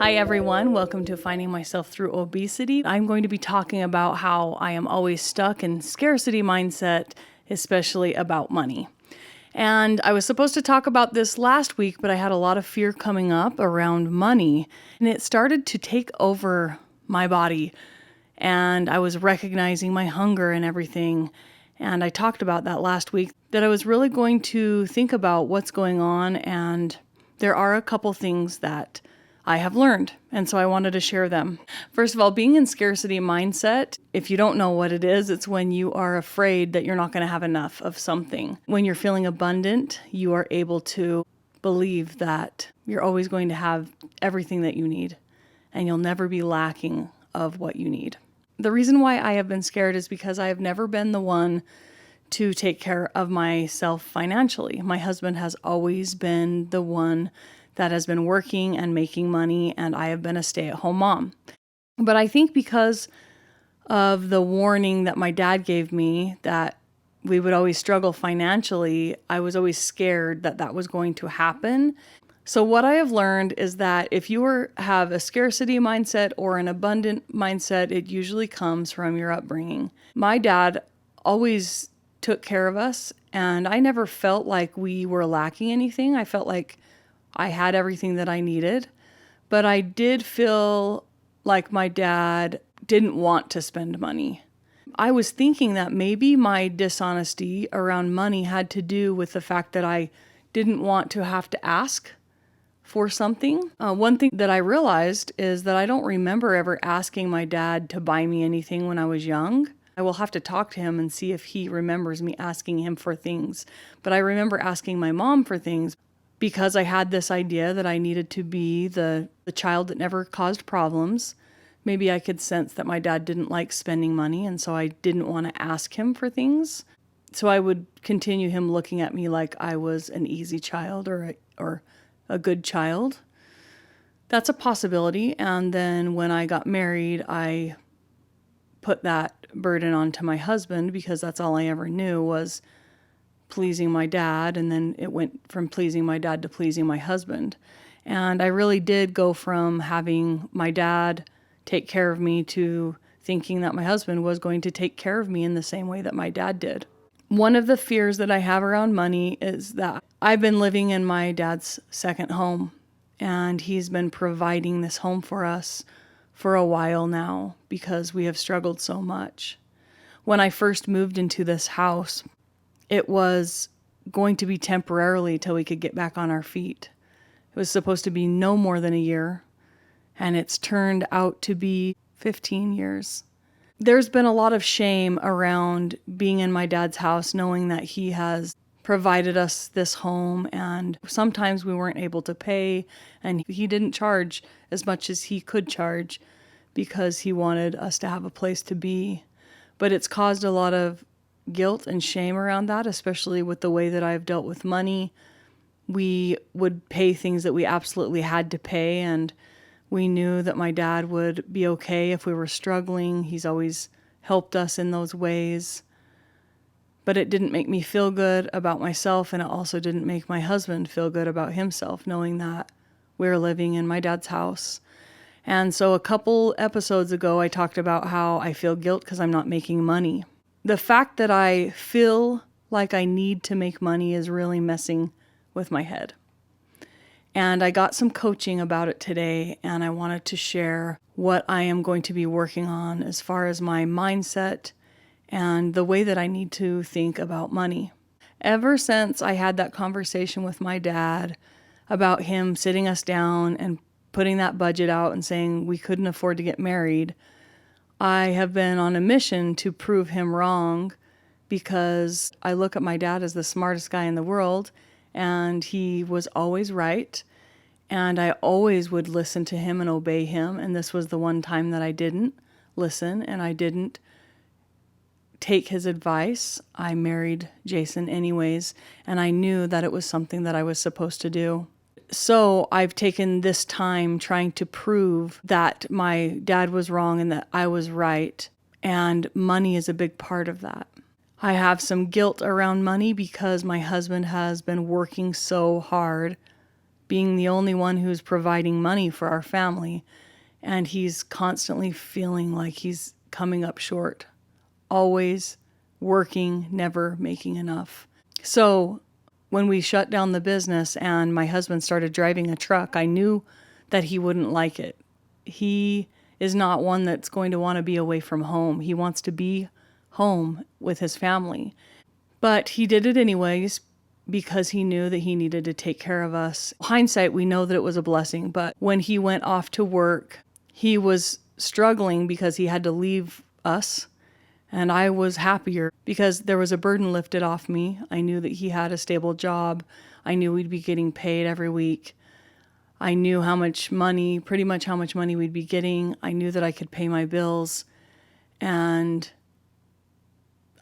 Hi everyone, welcome to Finding Myself Through Obesity. I'm going to be talking about how I am always stuck in scarcity mindset, especially about money. And I was supposed to talk about this last week, but I had a lot of fear coming up around money, and it started to take over my body. And I was recognizing my hunger and everything. And I talked about that last week, that I was really going to think about what's going on, and there are a couple things that I have learned, and so I wanted to share them. First of all, being in scarcity mindset, if you don't know what it is, it's when you are afraid that you're not going to have enough of something. When you're feeling abundant, you are able to believe that you're always going to have everything that you need, and you'll never be lacking of what you need. The reason why I have been scared is because I have never been the one to take care of myself financially. My husband has always been the one that has been working and making money, and I have been a stay-at-home mom. But I think because of the warning that my dad gave me that we would always struggle financially, I was always scared that that was going to happen. So what I have learned is that if you have a scarcity mindset or an abundant mindset, it usually comes from your upbringing. My dad always took care of us, and I never felt like we were lacking anything. I felt like I had everything that I needed, but I did feel like my dad didn't want to spend money. I was thinking that maybe my dishonesty around money had to do with the fact that I didn't want to have to ask for something. One thing that I realized is that I don't remember ever asking my dad to buy me anything when I was young. I will have to talk to him and see if he remembers me asking him for things. But I remember asking my mom for things because I had this idea that I needed to be the child that never caused problems. Maybe I could sense that my dad didn't like spending money, and so I didn't want to ask him for things. So I would continue him looking at me like I was an easy child or a good child. That's a possibility. And then when I got married, I put that burden onto my husband because that's all I ever knew was pleasing my dad, and then it went from pleasing my dad to pleasing my husband. And I really did go from having my dad take care of me to thinking that my husband was going to take care of me in the same way that my dad did. One of the fears that I have around money is that I've been living in my dad's second home, and he's been providing this home for us for a while now because we have struggled so much. When I first moved into this house, it was going to be temporarily till we could get back on our feet. It was supposed to be no more than a year, and it's turned out to be 15 years. There's been a lot of shame around being in my dad's house, knowing that he has provided us this home, and sometimes we weren't able to pay, and he didn't charge as much as he could charge because he wanted us to have a place to be. But it's caused a lot of guilt and shame around that, especially with the way that I've dealt with money. We would pay things that we absolutely had to pay, and we knew that my dad would be okay if we were struggling. He's always helped us in those ways. But it didn't make me feel good about myself, and it also didn't make my husband feel good about himself, knowing that we were living in my dad's house. And so a couple episodes ago, I talked about how I feel guilt because I'm not making money. The fact that I feel like I need to make money is really messing with my head. And I got some coaching about it today, and I wanted to share what I am going to be working on as far as my mindset and the way that I need to think about money. Ever since I had that conversation with my dad about him sitting us down and putting that budget out and saying we couldn't afford to get married, I have been on a mission to prove him wrong, because I look at my dad as the smartest guy in the world, and he was always right, and I always would listen to him and obey him, and this was the one time that I didn't listen and I didn't take his advice. I married Jason anyways, and I knew that it was something that I was supposed to do. So I've taken this time trying to prove that my dad was wrong and that I was right, and money is a big part of that. I have some guilt around money because my husband has been working so hard being the only one who's providing money for our family. And he's constantly feeling like he's coming up short, always working, never making enough. So when we shut down the business and my husband started driving a truck, I knew that he wouldn't like it. He is not one that's going to want to be away from home. He wants to be home with his family. But he did it anyways because he knew that he needed to take care of us. Hindsight, we know that it was a blessing, but when he went off to work, he was struggling because he had to leave us, and I was happier because there was a burden lifted off me. I knew that he had a stable job. I knew we'd be getting paid every week. I knew pretty much how much money we'd be getting. I knew that I could pay my bills, and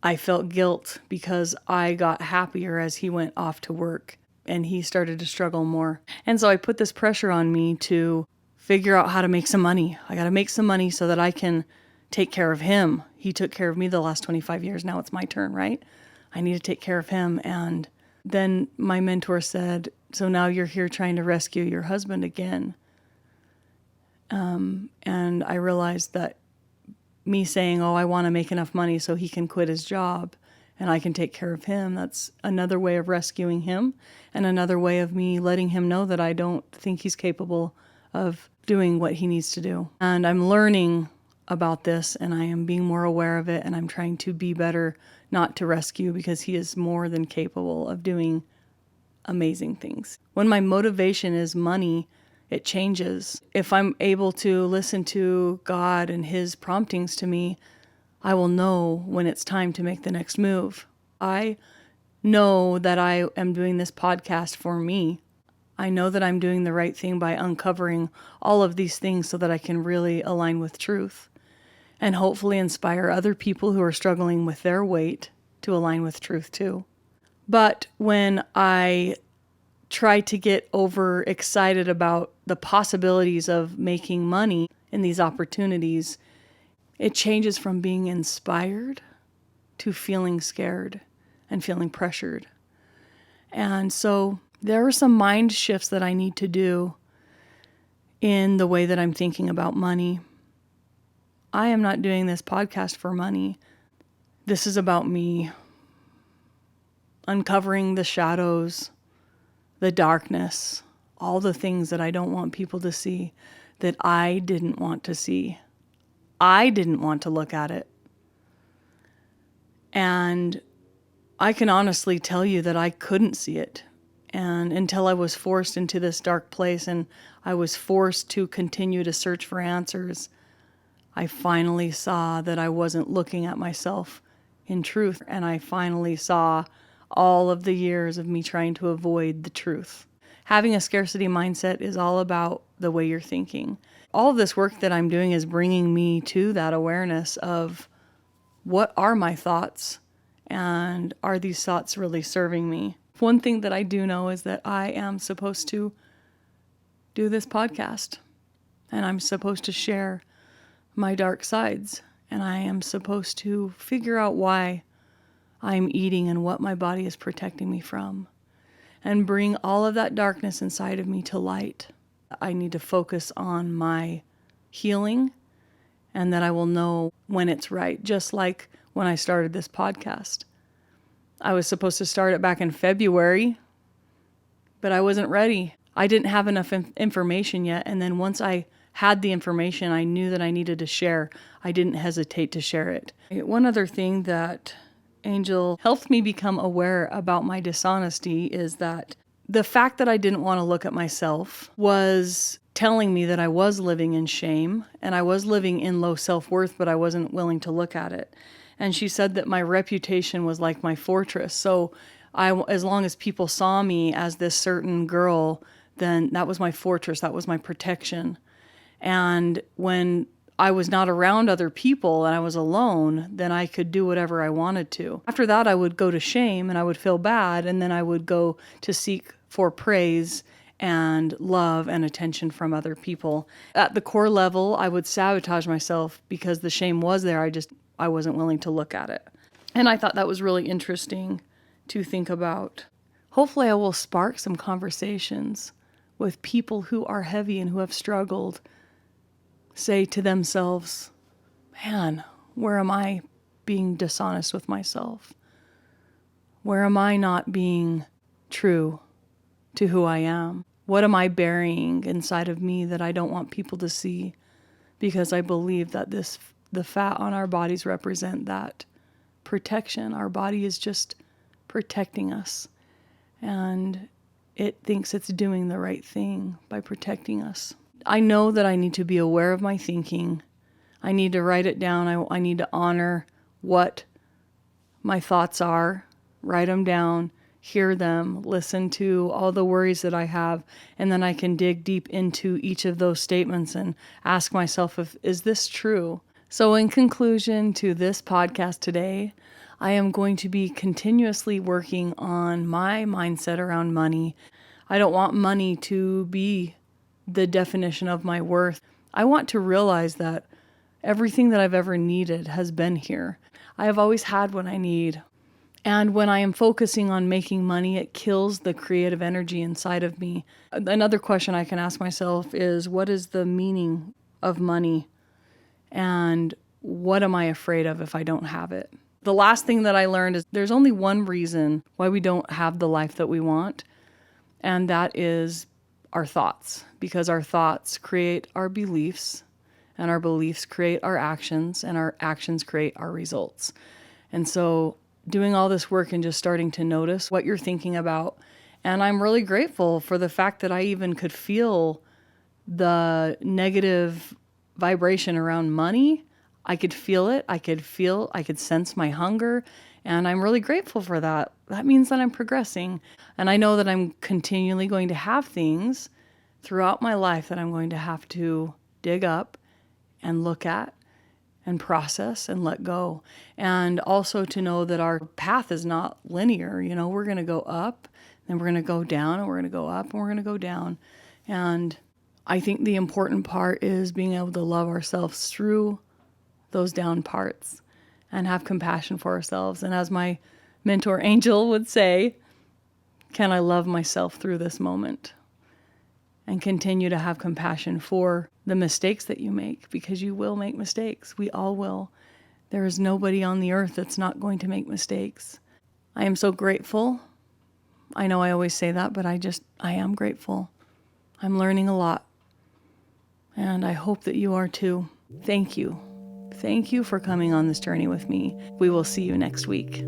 I felt guilt because I got happier as he went off to work and he started to struggle more. And so I put this pressure on me to figure out how to make some money. I got to make some money so that I can take care of him. He took care of me the last 25 years. Now it's my turn, right? I need to take care of him. And then my mentor said, so now you're here trying to rescue your husband again. And I realized that me saying, I want to make enough money so he can quit his job and I can take care of him, that's another way of rescuing him and another way of me letting him know that I don't think he's capable of doing what he needs to do. And I'm learning about this and I am being more aware of it and I'm trying to be better, not to rescue, because he is more than capable of doing amazing things. When my motivation is money, it changes. If I'm able to listen to God and his promptings to me, I will know when it's time to make the next move. I know that I am doing this podcast for me. I know that I'm doing the right thing by uncovering all of these things so that I can really align with truth and hopefully inspire other people who are struggling with their weight to align with truth too. But when I try to get overexcited about the possibilities of making money in these opportunities, it changes from being inspired to feeling scared and feeling pressured. And so there are some mind shifts that I need to do in the way that I'm thinking about money. I am not doing this podcast for money. This is about me uncovering the shadows, the darkness, all the things that I don't want people to see, that I didn't want to see. I didn't want to look at it. And I can honestly tell you that I couldn't see it. And until I was forced into this dark place and I was forced to continue to search for answers, I finally saw that I wasn't looking at myself in truth. And I finally saw all of the years of me trying to avoid the truth. Having a scarcity mindset is all about the way you're thinking. All of this work that I'm doing is bringing me to that awareness of what are my thoughts and are these thoughts really serving me? One thing that I do know is that I am supposed to do this podcast and I'm supposed to share my dark sides and I am supposed to figure out why I'm eating and what my body is protecting me from, and bring all of that darkness inside of me to light. I need to focus on my healing and that I will know when it's right, just like when I started this podcast. I was supposed to start it back in February, but I wasn't ready. I didn't have enough information yet, and then once I had the information I knew that I needed to share, I didn't hesitate to share it. One other thing that Angel helped me become aware about my dishonesty is that the fact that I didn't want to look at myself was telling me that I was living in shame and I was living in low self-worth, but I wasn't willing to look at it. And she said that my reputation was like my fortress. So as long as people saw me as this certain girl, then that was my fortress. That was my protection. And when I was not around other people and I was alone, then I could do whatever I wanted to. After that, I would go to shame and I would feel bad. And then I would go to seek for praise and love and attention from other people. At the core level, I would sabotage myself because the shame was there. I wasn't willing to look at it. And I thought that was really interesting to think about. Hopefully I will spark some conversations with people who are heavy and who have struggled say to themselves, man, where am I being dishonest with myself? Where am I not being true to who I am? What am I burying inside of me that I don't want people to see? Because I believe that the fat on our bodies represent that protection. Our body is just protecting us. And it thinks it's doing the right thing by protecting us. I know that I need to be aware of my thinking. I need to write it down. I need to honor what my thoughts are, write them down, hear them, listen to all the worries that I have, and then I can dig deep into each of those statements and ask myself, is this true? So in conclusion to this podcast today, I am going to be continuously working on my mindset around money. I don't want money to be the definition of my worth. I want to realize that everything that I've ever needed has been here. I have always had what I need. And when I am focusing on making money, it kills the creative energy inside of me. Another question I can ask myself is, what is the meaning of money? And what am I afraid of if I don't have it? The last thing that I learned is there's only one reason why we don't have the life that we want, and that is our thoughts. Because our thoughts create our beliefs, and our beliefs create our actions, and our actions create our results. And so doing all this work and just starting to notice what you're thinking about. And I'm really grateful for the fact that I even could feel the negative vibration around money. I could feel it. I could sense my hunger. And I'm really grateful for that. That means that I'm progressing. And I know that I'm continually going to have things throughout my life that I'm going to have to dig up and look at and process and let go. And also to know that our path is not linear. You know, we're going to go up, then we're going to go down, and we're going to go up, and we're going to go down. And I think the important part is being able to love ourselves through those down parts and have compassion for ourselves. And as my mentor Angel would say, can I love myself through this moment? And continue to have compassion for the mistakes that you make, because you will make mistakes. We all will. There is nobody on the earth that's not going to make mistakes. I am so grateful. I know I always say that, but I am grateful. I'm learning a lot. And I hope that you are too. Thank you. Thank you for coming on this journey with me. We will see you next week.